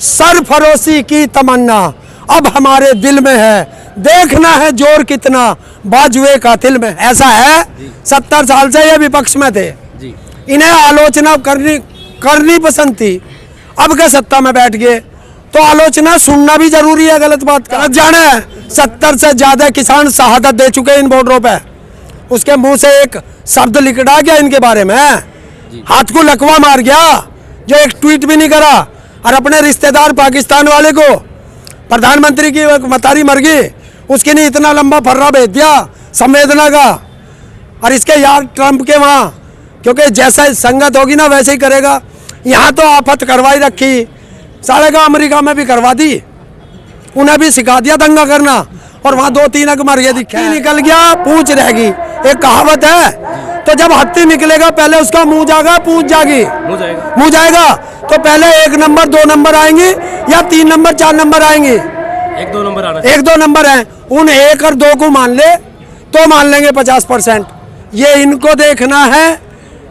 सरफरोशी की तमन्ना अब हमारे दिल में है, देखना है जोर कितना बाजुए कातिल में। ऐसा है 70 साल से ये विपक्ष में थे, इन्हें आलोचना करनी पसंद थी। अब के सत्ता में बैठ गए तो आलोचना सुनना भी जरूरी है। गलत बात कर जाने 70 से ज्यादा किसान शहादत दे चुके हैं इन बॉर्डरों पे। उसके मुंह से एक शब्द लिखा गया इनके बारे में, हाथ को लकवा मार गया जो एक ट्वीट भी नहीं करा। और अपने रिश्तेदार पाकिस्तान वाले को प्रधानमंत्री की मतारी मर गई, उसके लिए इतना लंबा फर्रा भेज दिया संवेदना का। और इसके यार ट्रंप के वहाँ, क्योंकि जैसा संगत होगी ना वैसे ही करेगा। यहाँ तो आफत करवाई रखी, सारे का अमेरिका में भी करवा दी, उन्हें भी सिखा दिया दंगा करना। और वहाँ 2-3 मर गए, दिखा निकल गया पूंछ रहेगी। एक कहावत है, तो जब हाथी निकलेगा पहले उसका मुंह जाएगा पूंछ जाएगी, मुंह जाएगा। तो पहले 1 नंबर 2 नंबर आएंगे या 3 नंबर 4 नंबर आएंगे? 1-2 नंबर आना, 1-2 नंबर है। उन 1 और 2 को मान ले तो मान लेंगे 50%। ये इनको देखना है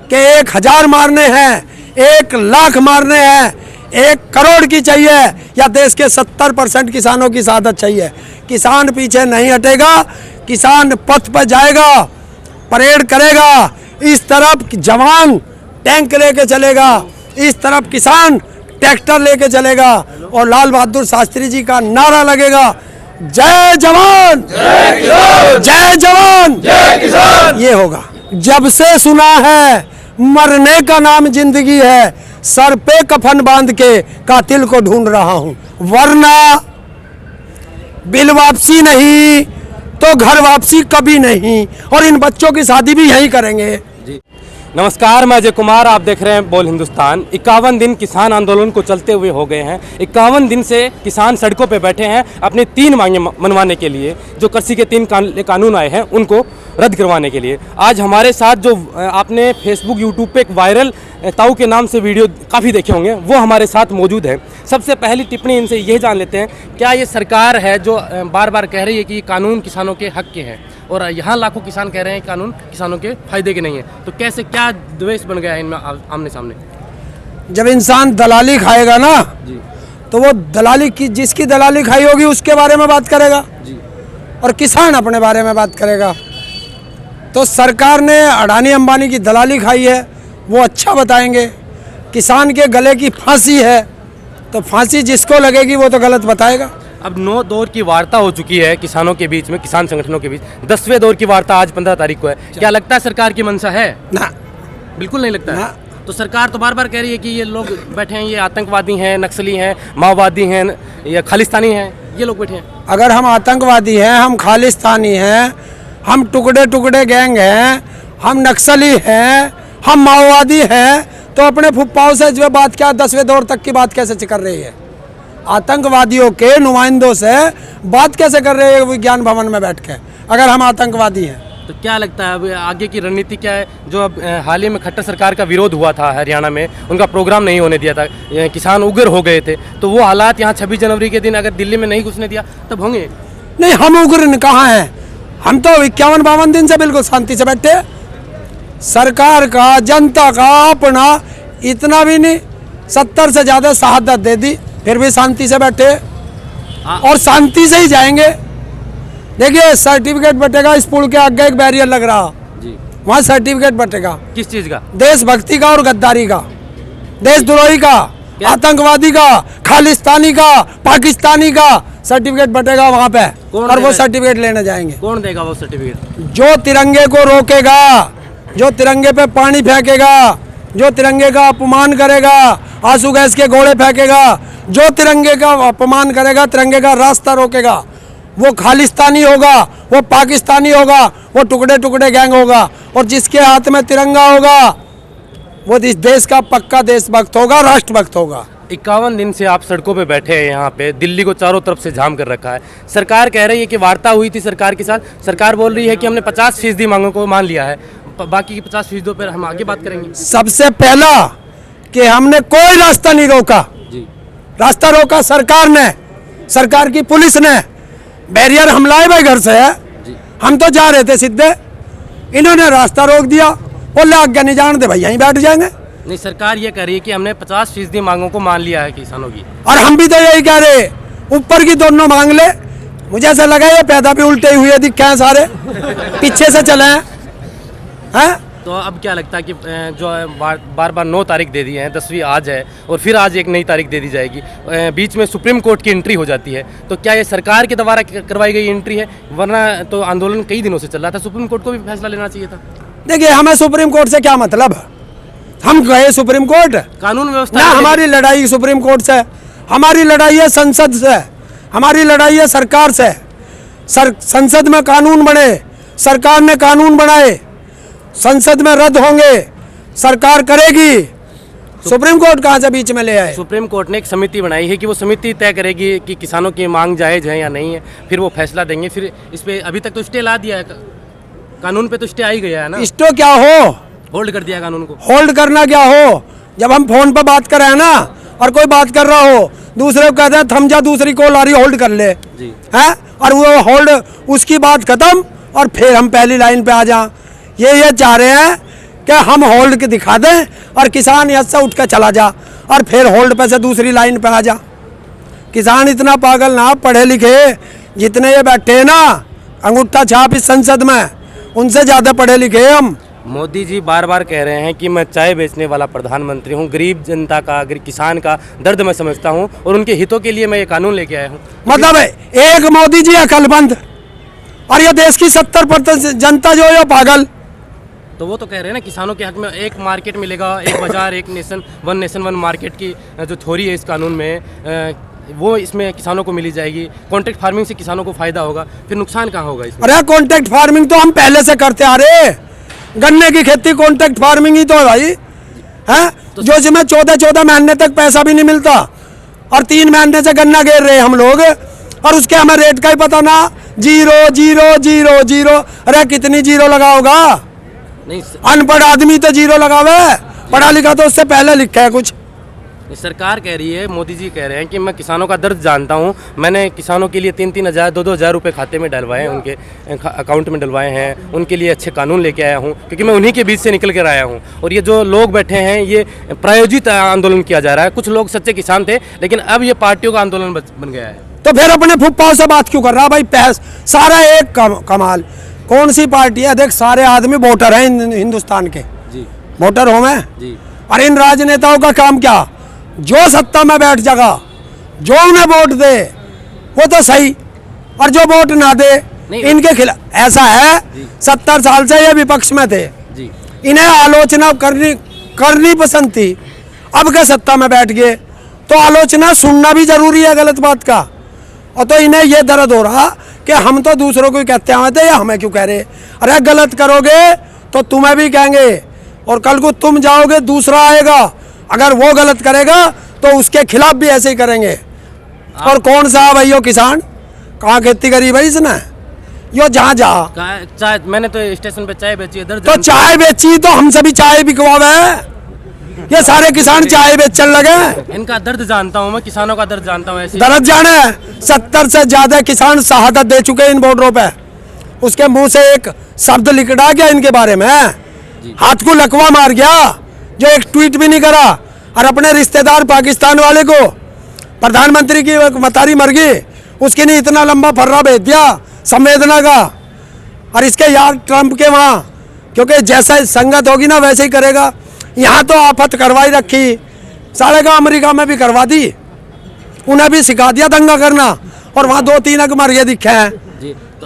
कि 1000 मारने हैं, 1 लाख मारने हैं, 1 करोड़ की चाहिए या देश के 70% किसानों की शहादत चाहिए। किसान पीछे नहीं हटेगा, किसान पथ पर जाएगा, परेड करेगा। इस तरफ जवान टैंक लेके चलेगा, इस तरफ किसान ट्रैक्टर लेके चलेगा और लाल बहादुर शास्त्री जी का नारा लगेगा, जय जवान जय किसान, जय जवान जय किसान। ये होगा। जब से सुना है मरने का नाम जिंदगी है, सर पे कफन बांध के कातिल को ढूंढ रहा हूं, वरना बिल वापसी नहीं तो घर वापसी कभी नहीं। और इन बच्चों की शादी भी यहीं करेंगे। नमस्कार, मैं अजय कुमार, आप देख रहे हैं बोल हिंदुस्तान। 51 दिन किसान आंदोलन को चलते हुए हो गए हैं। 51 दिन से किसान सड़कों पर बैठे हैं अपनी 3 मांगें मनवाने के लिए। जो कृषि के 3 कानून आए हैं उनको रद्द करवाने के लिए। आज हमारे साथ जो आपने फेसबुक यूट्यूब पे एक वायरल ताऊ के नाम से वीडियो काफ़ी देखे होंगे, वो हमारे साथ मौजूद है। सबसे पहली टिप्पणी इनसे यह जान लेते हैं, क्या ये सरकार है जो बार बार कह रही है कि कानून किसानों के हक के हैं और यहाँ लाखों किसान कह रहे हैं कानून किसानों के फायदे के नहीं है, तो कैसे क्या द्वेष बन गया है इनमें आमने सामने? जब इंसान दलाली खाएगा ना जी, तो वो दलाली की जिसकी दलाली खाई होगी उसके बारे में बात करेगा जी, और किसान अपने बारे में बात करेगा। तो सरकार ने अडानी अंबानी की दलाली खाई है, वो अच्छा बताएंगे। किसान के गले की फांसी है, तो फांसी जिसको लगेगी वो तो गलत बताएगा। अब 9 दौर की वार्ता हो चुकी है किसानों के बीच में, किसान संगठनों के बीच। 10वें दौर की वार्ता आज 15 तारीख को है। क्या लगता है सरकार की मंशा है? ना, बिल्कुल नहीं लगता है। तो सरकार तो बार बार कह रही है कि ये लोग बैठे हैं, ये आतंकवादी हैं, नक्सली हैं, माओवादी हैं या खालिस्तानी हैं, ये लोग बैठे हैं। अगर हम आतंकवादी हैं, हम खालिस्तानी हैं, हम टुकड़े टुकड़े गैंग हैं, हम नक्सली हैं, हम माओवादी हैं, तो अपने फुप्पाओं से जो बात क्या 10वें दौर तक की बात कैसे कर रही है? आतंकवादियों के नुमाइंदों से बात कैसे कर रहे हैं विज्ञान भवन में बैठ के, अगर हम आतंकवादी हैं? तो क्या लगता है अब आगे की रणनीति क्या है? जो अब हाल ही में खट्टर सरकार का विरोध हुआ था हरियाणा में, उनका प्रोग्राम नहीं होने दिया था, किसान उग्र हो गए थे, तो वो हालात यहाँ 26 जनवरी के दिन अगर दिल्ली में नहीं घुसने दिया तब होंगे? नहीं, हम उग्र कहाँ हैं? हम तो 51-52 दिन से बिल्कुल शांति से बैठे। सरकार का, जनता का अपना इतना भी नहीं, 70 से ज़्यादा शहादत दे दी, फिर भी शांति से बैठे और शांति से ही जाएंगे। देखिए सर्टिफिकेट बटेगा, इस पुल के आगे एक बैरियर लग रहा जी, वहाँ सर्टिफिकेट बटेगा। किस चीज़ का? देशभक्ति का और गद्दारी का, देशद्रोही का, आतंकवादी का, खालिस्तानी का, पाकिस्तानी का सर्टिफिकेट बटेगा वहाँ पे। और वो सर्टिफिकेट लेने जाएंगे। कौन देगा वो सर्टिफिकेट? जो तिरंगे को रोकेगा, जो तिरंगे पे पानी फेंकेगा, जो तिरंगे का अपमान करेगा, आंसू गैस के गोले फेंकेगा, जो तिरंगे का अपमान करेगा, तिरंगे का रास्ता रोकेगा, वो खालिस्तानी होगा, वो पाकिस्तानी होगा, वो टुकड़े टुकड़े गैंग होगा। और जिसके हाथ में तिरंगा होगा वो इस देश का पक्का देशभक्त होगा, राष्ट्रभक्त होगा। 51 दिन से आप सड़कों पे बैठे हैं यहाँ पे, दिल्ली को चारों तरफ से जाम कर रखा है। सरकार कह रही है कि वार्ता हुई थी सरकार के साथ, सरकार बोल रही है कि हमने 50% मांगों को मान लिया है, बाकी की 50% पर हम आगे बात करेंगे। सबसे पहला कि हमने कोई रास्ता नहीं रोका जी, रास्ता रोका सरकार ने, सरकार की पुलिस ने। बैरियर हम लाए भाई घर से है, हम तो जा रहे थे सीधे, इन्होंने रास्ता रोक दिया, बोले आगे नहीं जान दे भाई, यहीं बैठ जाएंगे। नहीं, सरकार ये कह रही है कि हमने 50% मांगों को मान लिया है किसानों की। और हम भी तो यही कह रहे, ऊपर की दोनों मांग ले। मुझे ऐसा लगा ये पैदा भी उल्टे हुए दिखे हैं सारे, पीछे से चले हैं। तो अब क्या लगता है कि जो बार बार 9 तारीख दे दी है, 10वीं आज है और फिर आज एक नई तारीख दे दी जाएगी, बीच में सुप्रीम कोर्ट की एंट्री हो जाती है, तो क्या ये सरकार के द्वारा करवाई गई एंट्री है? वरना तो आंदोलन कई दिनों से चल रहा था, सुप्रीम कोर्ट को भी फैसला लेना चाहिए था। देखिए, हमें सुप्रीम कोर्ट से क्या मतलब, हम गए सुप्रीम कोर्ट, कानून व्यवस्था ना हमारी लड़ाई सुप्रीम कोर्ट से, हमारी लड़ाई है संसद से, हमारी लड़ाई है सरकार से। संसद में कानून बने, सरकार ने कानून बनाए, संसद में रद्द होंगे, सरकार करेगी, सुप्रीम कोर्ट कहाँ से बीच में ले आए? सुप्रीम कोर्ट ने एक समिति बनाई है कि वो समिति तय करेगी कि किसानों की मांग जायज़ है या नहीं है, फिर वो फैसला देंगे। फिर इस पे अभी तक तो स्टे ला दिया है, कानून पे तो स्टे आ ही गया है ना। स्टे क्या हो, होल्ड कर दिया कानून को। होल्ड करना क्या हो? जब हम फोन पर बात कर रहे हैं ना, और कोई बात कर रहा हो, दूसरे को कहते हैं थम जा, दूसरी कॉल आ रही, होल्ड कर ले जी, है, और वो होल्ड, उसकी बात खत्म और फिर हम पहली लाइन पे आ जाएं। ये चाह रहे हैं कि हम होल्ड के दिखा दें और किसान यहाँ से उठ कर चला जा और फिर होल्ड पे से दूसरी लाइन पे आ जा। किसान इतना पागल ना, पढ़े लिखे जितने ये बैठे हैं ना अंगूठा छाप इस संसद में, उनसे ज़्यादा पढ़े लिखे हैं हम। मोदी जी बार बार कह रहे हैं कि मैं चाय बेचने वाला प्रधानमंत्री हूं, गरीब जनता का, किसान का दर्द मैं समझता हूं और उनके हितों के लिए मैं ये कानून लेके आया हूं। मतलब एक मोदी जी अकलमंद और ये देश की 70% जनता जो है ये पागल। तो वो तो कह रहे हैं ना, किसानों के हक में एक मार्केट मिलेगा, एक बाजार, एक नेशन वन मार्केट की जो थ्योरी है इस कानून में, वो इसमें किसानों को मिली जाएगी। कॉन्ट्रैक्ट फार्मिंग से किसानों को फायदा होगा, फिर नुकसान कहाँ होगा इसमें? अरे कॉन्ट्रैक्ट फार्मिंग तो हम पहले से करते आ रहे, गन्ने की खेती कॉन्ट्रैक्ट फार्मिंग ही तो है भाई, है तो जो इसमें 14 महीने तक पैसा भी नहीं मिलता और 3 महीने से गन्ना घेर रहे हम लोग, और उसके हमें रेट का ही पता ना, 0 0 0 0। अरे कितनी जीरो लगाओगा? नहीं, अनपढ़ आदमी तो जीरो लगावे, पढ़ा लिखा तो उससे पहले लिखा है कुछ। सरकार कह रही है, मोदी जी कह रहे हैं कि मैं किसानों का दर्द जानता हूं, मैंने किसानों के लिए 3-3 हज़ार 2-2 हज़ार रुपये खाते में डलवाए हैं, उनके अकाउंट में डलवाए हैं, उनके लिए अच्छे कानून लेके आया हूं, क्योंकि मैं उन्हीं के बीच से निकल कर आया हूं। और ये जो लोग बैठे हैं, ये प्रायोजित आंदोलन किया जा रहा है। कुछ लोग सच्चे किसान थे, लेकिन अब ये पार्टियों का आंदोलन बन गया है। तो फिर अपने फुप्पाओं से बात क्यों कर रहा भाई? सारा एक कमाल, कौन सी पार्टी है? देख, सारे आदमी वोटर हैं हिंदुस्तान के जी, वोटर हो मैं जी। और इन राजनेताओं का काम क्या? जो सत्ता में बैठ जाएगा, जो उन्हें वोट दे वो तो सही, और जो वोट ना दे इनके खिलाफ। ऐसा है, 70 साल से ये विपक्ष में थे जी, इन्हें आलोचना करनी पसंद थी, अब के सत्ता में बैठ गए तो आलोचना सुनना भी जरूरी है गलत बात का। और तो इन्हें ये दर्द हो रहा कि हम तो दूसरों को ही कहते आए थे, या हमें क्यों कह रहे? अरे गलत करोगे तो तुम्हें भी कहेंगे, और कल को तुम जाओगे दूसरा आएगा, अगर वो गलत करेगा तो उसके खिलाफ भी ऐसे ही करेंगे। और कौन सा भाई यो किसान, कहाँ खेती करी भाई इसने? यो जहाँ चाय, मैंने तो स्टेशन पे चाय बेची है, तो चाय बेची तो हमसे भी चाय बिकवावे, ये सारे किसान चाय बेचने लगे। इनका दर्द जानता हूँ मैं, किसानों का दर्द जानता हूँ। ऐसे दर्द जाने, 70 से ज्यादा किसान शहादत दे चुके इन बॉर्डरों पे, उसके मुंह से एक शब्द लिखड़ा गया इनके बारे में, हाथ को लकवा मार गया, जो एक ट्वीट भी नहीं करा। और अपने रिश्तेदार पाकिस्तान वाले को, प्रधानमंत्री की मतारी मर गई, उसके लिए इतना लंबा फर्रा भेज दिया संवेदना का। और इसके यार ट्रंप के वहाँ, क्योंकि जैसा संगत होगी ना वैसे ही करेगा। यहाँ तो आफत करवाई रखी, साले का अमेरिका में भी करवा दी, उन्हें भी सिखा दिया दंगा करना, और वहाँ 2-3 मर गए दिखे हैं।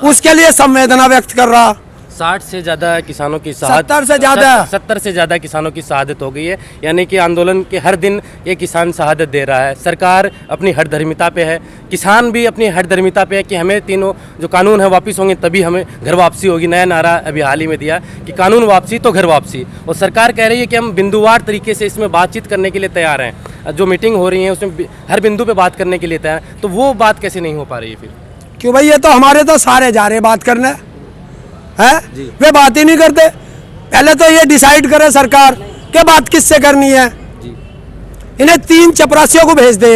उसके लिए संवेदना व्यक्त कर रहा। 60 से ज़्यादा किसानों की 70 से ज़्यादा 70 से ज़्यादा किसानों की शहादत हो गई है। यानी कि आंदोलन के हर दिन ये किसान शहादत दे रहा है। सरकार अपनी हठधर्मिता पे है, किसान भी अपनी हठधर्मिता पे है कि हमें तीनों जो कानून है वापस होंगे तभी हमें घर वापसी होगी। नया नारा अभी हाल ही में दिया कि कानून वापसी तो घर वापसी। और सरकार कह रही है कि हम बिंदुवार तरीके से इसमें बातचीत करने के लिए तैयार हैं। जो मीटिंग हो रही है उसमें हर बिंदु पर बात करने के लिए तैयार, तो वो बात कैसे नहीं हो पा रही है फिर? क्यों भाई, ये तो हमारे तो सारे जा रहे बात करने है, वे बात ही नहीं करते। पहले तो ये डिसाइड करे सरकार कि बात किससे करनी है। इन्हें 3 चपरासियों को भेज दे,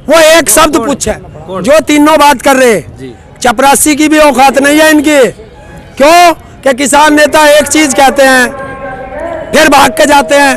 वो एक शब्द पूछे, जो तीनों बात कर रहे। चपरासी की भी औकात नहीं है इनकी। क्यों कि किसान नेता एक चीज कहते हैं फिर भाग के जाते हैं,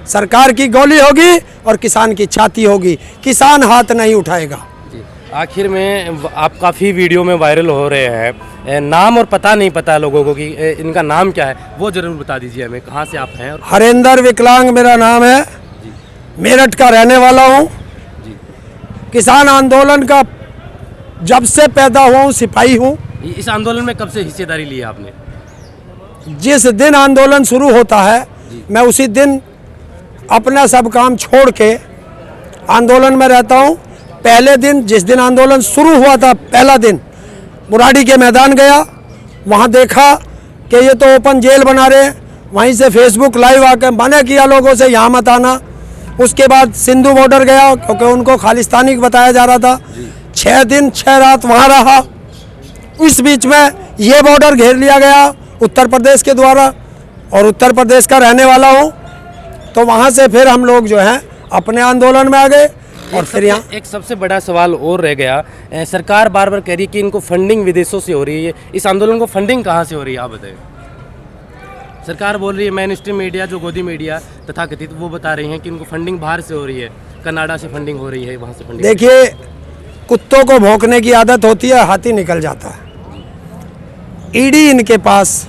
सरकार की गोली होगी और किसान की छाती होगी, किसान हाथ नहीं उठाएगा। आखिर में आप काफ़ी वीडियो में वायरल हो रहे हैं, नाम और पता नहीं पता लोगों को कि इनका नाम क्या है, वो जरूर बता दीजिए हमें, कहाँ से आप हैं? और हरेंद्र विकलांग मेरा नाम है, मेरठ का रहने वाला हूँ। किसान आंदोलन का जब से पैदा हुआ हूँ सिपाही हूँ। इस आंदोलन में कब से हिस्सेदारी ली है आपने? जिस दिन आंदोलन शुरू होता है मैं उसी दिन अपना सब काम छोड़ के आंदोलन में रहता हूँ। पहले दिन जिस दिन आंदोलन शुरू हुआ था, पहला दिन मुराडी के मैदान गया, वहाँ देखा कि ये तो ओपन जेल बना रहे हैं। वहीं से फेसबुक लाइव आकर मना किया लोगों से यहाँ मत आना। उसके बाद सिंधु बॉर्डर गया क्योंकि उनको खालिस्तानी बताया जा रहा था। 6 दिन 6 रात वहाँ रहा। इस बीच में ये बॉर्डर घेर लिया गया उत्तर प्रदेश के द्वारा, और उत्तर प्रदेश का रहने वाला हूँ, तो वहाँ से फिर हम लोग जो हैं अपने आंदोलन में आ गए। और फिर यहाँ एक सबसे बड़ा सवाल और रह गया, सरकार बार बार कह रही है कि इनको फंडिंग विदेशों से हो रही है, इस आंदोलन को फंडिंग कहाँ से हो रही है आप बताएं? सरकार बोल रही है, मेन स्ट्रीम मीडिया जो गोदी मीडिया तथाकथित वो बता रही हैं कि इनको फंडिंग बाहर से हो रही है, कनाडा से फंडिंग हो रही है, वहाँ से फंडिंग। देखिए, कुत्तों को भौंकने की आदत होती है, हाथी निकल जाता है। ईडी इनके पास,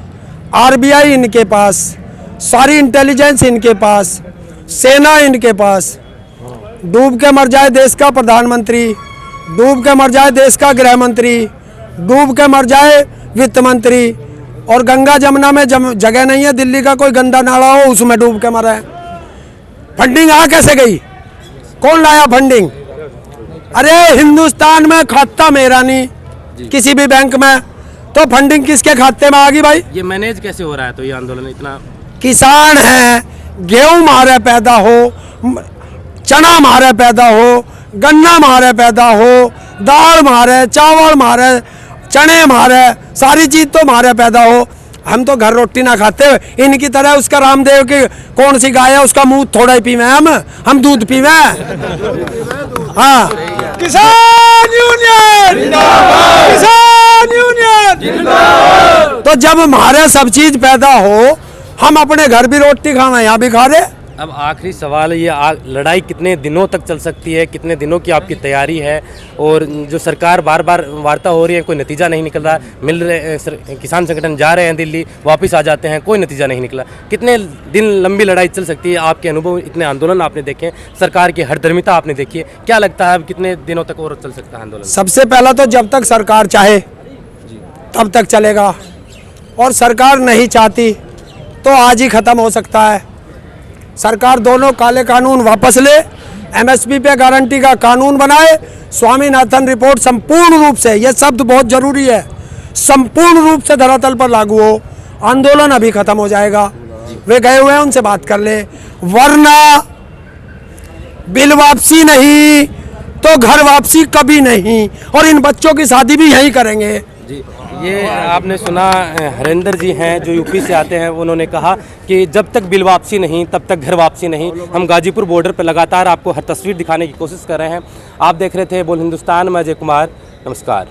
आरबीआई इनके पास, सारी इंटेलिजेंस इनके पास, सेना इनके पास। डूब के मर जाए देश का प्रधानमंत्री, डूब के मर जाए देश का गृह मंत्री, डूब के मर जाए वित्त मंत्री, और गंगा जमुना में जगह नहीं है, दिल्ली का कोई गंदा नाला हो उसमें डूब के मरा है। फंडिंग आ कैसे गई? कौन लाया फंडिंग? अरे हिंदुस्तान में खाता मेरा नहीं किसी भी बैंक में, तो फंडिंग किसके खाते में आ गई भाई? ये मैनेज कैसे हो रहा है? तो ये आंदोलन इतना, किसान है, गेहूं हमारे पैदा हो, चना हमारे पैदा हो, गन्ना हमारे पैदा हो, दाल हमारे, चावल हमारे, चने हमारे, सारी चीज तो हमारे पैदा हो। हम तो घर रोटी ना खाते, इनकी तरह उसका रामदेव की कौन सी गाय है उसका मुंह थोड़ा ही पीवे, हम दूध पीवे। हाँ, किसान यूनियन जिंदाबाद, किसान यूनियन। तो जब हमारे सब चीज पैदा हो, हम अपने घर भी रोटी खाना, यहाँ भी खा रहे। अब आखिरी सवाल, ये लड़ाई कितने दिनों तक चल सकती है? कितने दिनों की आपकी तैयारी है? और जो सरकार बार बार वार्ता हो रही है, कोई नतीजा नहीं निकल रहा, किसान संगठन जा रहे हैं दिल्ली, वापस आ जाते हैं, कोई नतीजा नहीं निकला। कितने दिन लंबी लड़ाई चल सकती है? आपके अनुभव, इतने आंदोलन आपने देखे, सरकार की हरदर्मिता आपने देखी है, क्या लगता है अब कितने दिनों तक और चल सकता है आंदोलन? सबसे पहला तो जब तक सरकार चाहे तब तक चलेगा, और सरकार नहीं चाहती तो आज ही खत्म हो सकता है। सरकार दोनों काले कानून वापस ले, एमएसपी पे गारंटी का कानून बनाए, स्वामीनाथन रिपोर्ट संपूर्ण रूप से, यह शब्द बहुत जरूरी है, संपूर्ण रूप से धरातल पर लागू हो, आंदोलन अभी खत्म हो जाएगा। वे गए हुए हैं, उनसे बात कर ले, वरना बिल वापसी नहीं तो घर वापसी कभी नहीं, और इन बच्चों की शादी भी यहीं करेंगे। जी, ये आपने सुना, हरेंद्र जी हैं जो यूपी से आते हैं, उन्होंने कहा कि जब तक बिल वापसी नहीं तब तक घर वापसी नहीं। हम गाजीपुर बॉर्डर पर लगातार आपको हर तस्वीर दिखाने की कोशिश कर रहे हैं। आप देख रहे थे बोल हिंदुस्तान में अजय कुमार, नमस्कार।